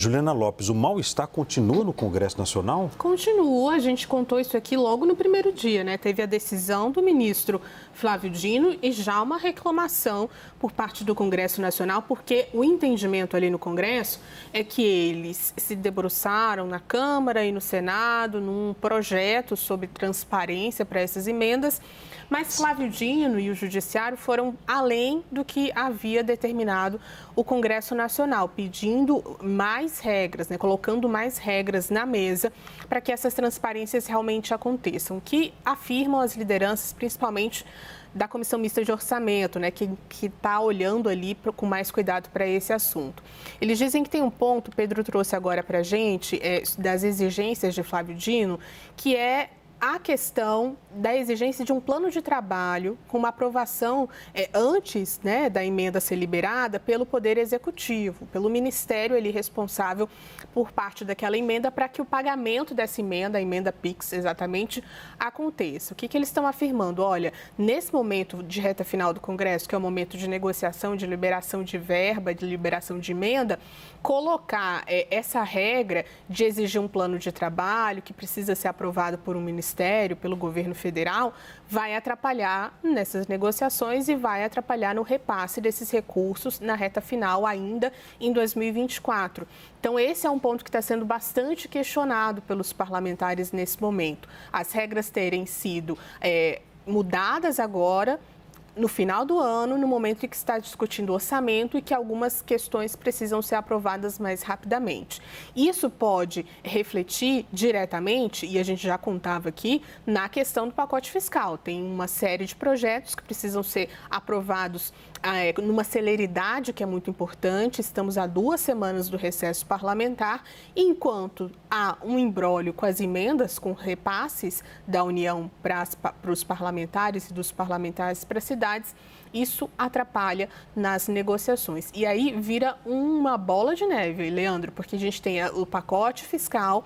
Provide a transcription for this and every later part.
Juliana Lopes, o mal-estar continua no Congresso Nacional? Continua, a gente contou isso aqui logo no primeiro dia, né? Teve a decisão do ministro Flávio Dino e já uma reclamação por parte do Congresso Nacional, porque o entendimento ali no Congresso é que eles se debruçaram na Câmara e no Senado num projeto sobre transparência para essas emendas, mas Flávio Dino e o Judiciário foram além do que havia determinado o Congresso Nacional, pedindo mais regras, né, colocando mais regras na mesa para que essas transparências realmente aconteçam, que afirmam as lideranças, principalmente da Comissão Mista de Orçamento, né, que está olhando ali com mais cuidado para esse assunto. Eles dizem que tem um ponto, Pedro trouxe agora para a gente, das exigências de Flávio Dino, que é a questão da exigência de um plano de trabalho com uma aprovação antes, né, da emenda ser liberada pelo Poder Executivo, pelo Ministério ali responsável por parte daquela emenda para que o pagamento dessa emenda, a emenda PIX exatamente, aconteça. O que eles estão afirmando? Olha, nesse momento de reta final do Congresso, que é o momento de negociação, de liberação de verba, de liberação de emenda, colocar essa regra de exigir um plano de trabalho que precisa ser aprovado por um ministério, pelo governo federal, vai atrapalhar nessas negociações e vai atrapalhar no repasse desses recursos na reta final ainda em 2024. Então, esse é um ponto que está sendo bastante questionado pelos parlamentares nesse momento. As regras terem sido mudadas agora, no final do ano, no momento em que está discutindo o orçamento e que algumas questões precisam ser aprovadas mais rapidamente. Isso pode refletir diretamente, e a gente já contava aqui, na questão do pacote fiscal. Tem uma série de projetos que precisam ser aprovados numa celeridade que é muito importante. Estamos a 2 semanas do recesso parlamentar, enquanto há um imbróglio com as emendas, com repasses da União para os parlamentares e dos parlamentares para as cidades, isso atrapalha nas negociações. E aí vira uma bola de neve, Leandro, porque a gente tem o pacote fiscal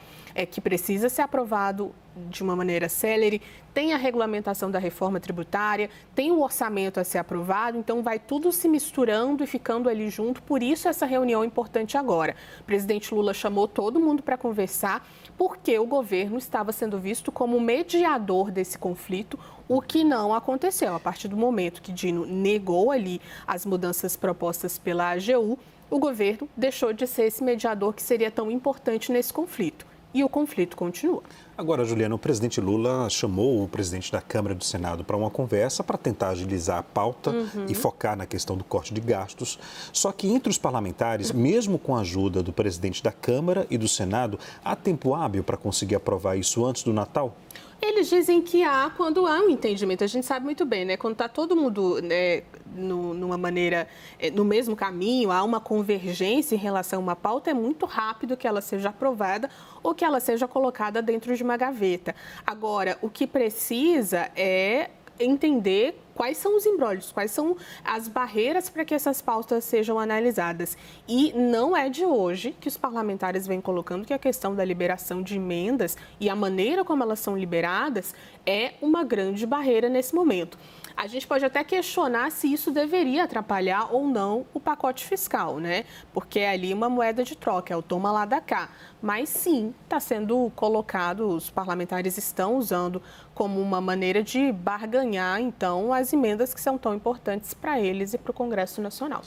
que precisa ser aprovado de uma maneira célere, tem a regulamentação da reforma tributária, tem o orçamento a ser aprovado, então vai tudo se misturando e ficando ali junto, por isso essa reunião é importante agora. O presidente Lula chamou todo mundo para conversar, porque o governo estava sendo visto como mediador desse conflito, o que não aconteceu. A partir do momento que Dino negou ali as mudanças propostas pela AGU, o governo deixou de ser esse mediador que seria tão importante nesse conflito. E o conflito continua. Agora, Juliana, o presidente Lula chamou o presidente da Câmara e do Senado para uma conversa para tentar agilizar a pauta e focar na questão do corte de gastos. Só que entre os parlamentares, mesmo com a ajuda do presidente da Câmara e do Senado, há tempo hábil para conseguir aprovar isso antes do Natal? Eles dizem que há quando há um entendimento. A gente sabe muito bem, né? Quando está todo mundo numa maneira, no mesmo caminho, há uma convergência em relação a uma pauta, é muito rápido que ela seja aprovada ou que ela seja colocada dentro de uma gaveta. Agora, o que precisa é entender quais são os embróglios, quais são as barreiras para que essas pautas sejam analisadas. E não é de hoje que os parlamentares vêm colocando que a questão da liberação de emendas e a maneira como elas são liberadas é uma grande barreira nesse momento. A gente pode até questionar se isso deveria atrapalhar ou não o pacote fiscal, né? Porque é ali uma moeda de troca, é o toma lá da cá. Mas sim, está sendo colocado, os parlamentares estão usando como uma maneira de barganhar, então, as emendas que são tão importantes para eles e para o Congresso Nacional.